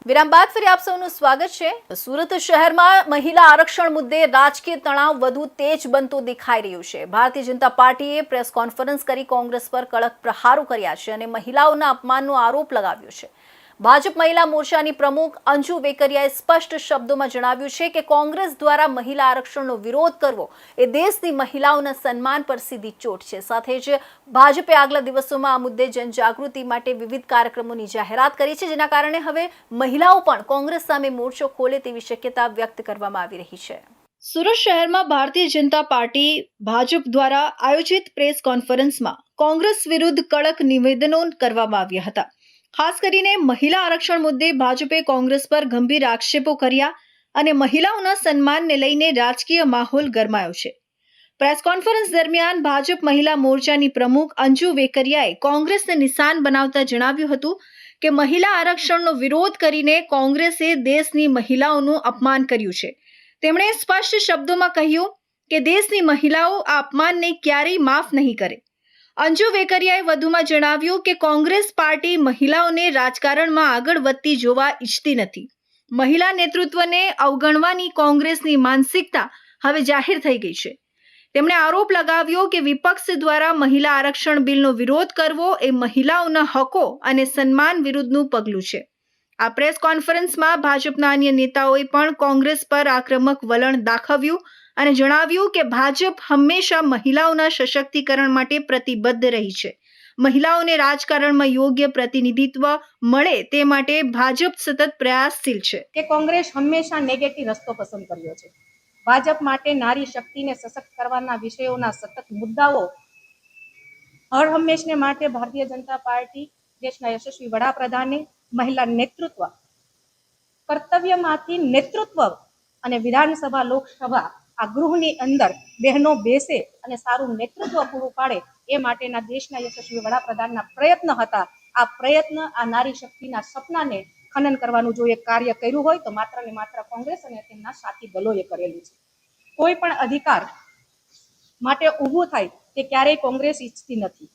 વિરામ બાદ ફરી આપ સૌનું સ્વાગત છે। સુરત શહેરમાં મહિલા આરક્ષણ મુદ્દે રાજકીય તણાવ વધુ તેજ બનતું દેખાઈ રહ્યું છે। ભારતીય જનતા પાર્ટીએ પ્રેસ કોન્ફરન્સ કરી કોંગ્રેસ પર કડક પ્રહારો કર્યા છે અને મહિલાઓના અપમાનનો આરોપ લગાવ્યો છે। ભાજપ મહિલા મોરચાની પ્રમુખ અંજુ વેકરિયાએ સ્પષ્ટ શબ્દોમાં જણાવ્યું છે કે કોંગ્રેસ દ્વારા મહિલા આરક્ષણનો વિરોધ કરવો એ દેશની મહિલાઓના સન્માન પર સીધી ચોટ છે। સાથે જ ભાજપે આગલા દિવસોમાં આ મુદ્દે જનજાગૃતિ માટે વિવિધ કાર્યક્રમોની જાહેરાત કરી છે, જેના કારણે હવે મહિલાઓ પણ કોંગ્રેસ સામે મોરચો ખોલે તેવી શક્યતા વ્યક્ત કરવામાં આવી રહી છે। સુરત શહેરમાં ભારતીય જનતા પાર્ટી ભાજપ દ્વારા આયોજિત પ્રેસ કોન્ફરન્સમાં કોંગ્રેસ વિરુદ્ધ કડક નિવેદનો કરવામાં આવ્યા હતા। ખાસ કરીને મહિલા આરક્ષણ મુદ્દે ભાજપે કોંગ્રેસ પર ગંભીર આક્ષેપો કર્યા અને મહિલાઓના સન્માનને લઈને રાજકીય માહોલ ગરમાયો છે। પ્રેસ કોન્ફરન્સ દરમિયાન ભાજપ મહિલા મોરચાની પ્રમુખ અંજુ વેકરિયાએ કોંગ્રેસને નિશાન બનાવતા જણાવ્યું હતું કે મહિલા આરક્ષણનો વિરોધ કરીને કોંગ્રેસે દેશની મહિલાઓનું અપમાન કર્યું છે। તેમણે સ્પષ્ટ શબ્દોમાં કહ્યું કે દેશની મહિલાઓ આ અપમાનને ક્યારેય માફ નહીં કરે। અંજુ વેકરિયાએ વધુમાં જણાવ્યું કે કોંગ્રેસ પાર્ટી મહિલાઓને રાજકારણમાં આગળ વધતી જોવા ઈચ્છતી નથી। મહિલા નેતૃત્વને અવગણવાની કોંગ્રેસની માનસિકતા હવે જાહેર થઈ ગઈ છે। તેમણે આરોપ લગાવ્યો કે વિપક્ષ દ્વારા મહિલા આરક્ષણ બિલનો વિરોધ કરવો એ મહિલાઓના હકો અને સન્માન વિરુદ્ધનું પગલું છે। આ પ્રેસ કોન્ફરન્સમાં ભાજપના અન્ય નેતાઓએ પણ કોંગ્રેસ પર આક્રમક વલણ દાખવ્યું અને જણાવ્યું કે ભાજપ હંમેશા મહિલાઓના સશક્તિકરણ માટે પ્રતિબદ્ધ રહી છે। મહિલાઓને રાજકારણમાં યોગ્ય પ્રતિનિધિત્વ મળે તે માટે ભાજપ સતત પ્રયાસશીલ છે કે કોંગ્રેસ હંમેશા નેગેટિવ રસ્તો પસંદ કર્યો છે। ભાજપ માટે નારી શક્તિને સશક્ત કરવાના વિષયોના સતત મુદ્દાઓ હર હંમેશને માટે ભારતીય જનતા પાર્ટી દેશના યશસ્વી વડાપ્રધાને મહિલા નેતૃત્વ કર્તવ્યમાંથી નેતૃત્વ અને વિધાનસભા લોકસભા આ ગૃહની અંદર બહેનો બેસે અને સારું નેતૃત્વ પૂરું પાડે એ માટેના દેશના યશસ્વી વડાપ્રધાનના પ્રયત્ન હતા। આ પ્રયત્ન આ નારી શક્તિના સપનાને ખનન કરવાનું જો એક કાર્ય કર્યું હોય તો માત્ર ને માત્ર કોંગ્રેસ અને તેમના સાથી દળોએ કરેલું છે। કોઈ પણ અધિકાર માટે ઊભું થાય તે ક્યારેય કોંગ્રેસ ઈચ્છતી નથી।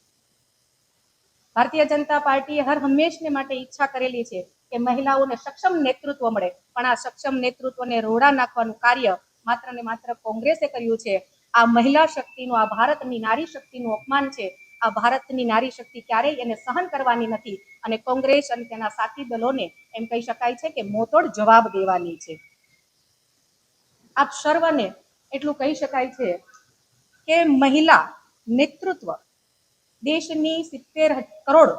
ભારતીય જનતા પાર્ટીએ હર હંમેશને માટે ઈચ્છા કરેલી છે કે મહિલાઓને સક્ષમ નેતૃત્વ મળે, પણ આ સક્ષમ નેતૃત્વને રોડા નાખવાનું કાર્ય માત્ર ને માત્ર કોંગ્રેસે કર્યું છે। આ મહિલા શક્તિનું, આ ભારતની નારી શક્તિનું અપમાન છે। આ ભારતની નારી શક્તિ ક્યારેય એને સહન કરવાની નથી અને કોંગ્રેસ અને તેના સાથી દળોને એમ કહી શકાય છે કે મોતોડ જવાબ દેવાની છે। આપ સર્વને એટલું કહી શકાય છે કે મહિલા નેતૃત્વ દેશની 70 કરોડ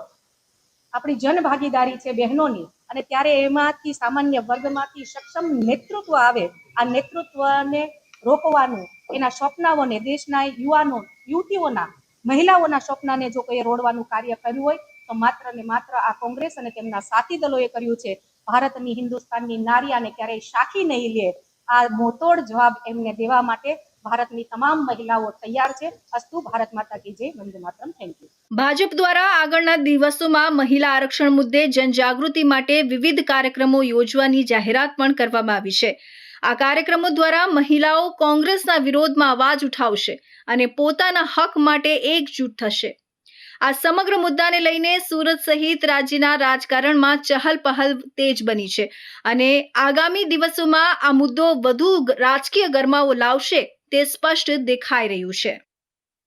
આપણી જનભાગીદારી છે બહેનોની, અને ત્યારે એમાંથી સામાન્ય વર્ગમાંથી સક્ષમ નેતૃત્વ આવે, આ નેતૃત્વને રોકવાનું, એના સ્વપ્નાઓને દેશના યુવાનો યુવતીઓના મહિલાઓના સ્વપ્નને જો કોઈ રોડવાનું કાર્ય કર્યું હોય તો માત્ર ને માત્ર આ કોંગ્રેસ અને તેમના સાથી દળોએ કર્યું છે। ભારતની હિન્દુસ્તાનની નારી આને ક્યારેય સાખી નહીં લે। આ મોતોડ જવાબ એમને દેવા માટે ભારતની તમામ મહિલાઓ તૈયાર છે। અસ્તુ ભારત માતા કી જય, વંદે માતરમ। Thank you. ભાજપ દ્વારા આગળના દિવસોમાં મહિલા આરક્ષણ મુદ્દે જનજાગૃતિ માટે વિવિધ કાર્યક્રમો યોજવાની જાહેરાત પણ કરવામાં આવી છે। આ કાર્યક્રમો દ્વારા મહિલાઓ કોંગ્રેસના વિરોધમાં અવાજ ઉઠાવશે અને પોતાના હક માટે એકજૂટ થશે। આ સમગ્ર મુદ્દાને લઈને સુરત સહિત રાજ્યના રાજકારણમાં ચહલપહલ તેજ બની છે અને આગામી દિવસોમાં આ મુદ્દો વધુ રાજકીય ગરમાવો લાવશે તે સ્પષ્ટ દેખાઈ રહ્યું છે।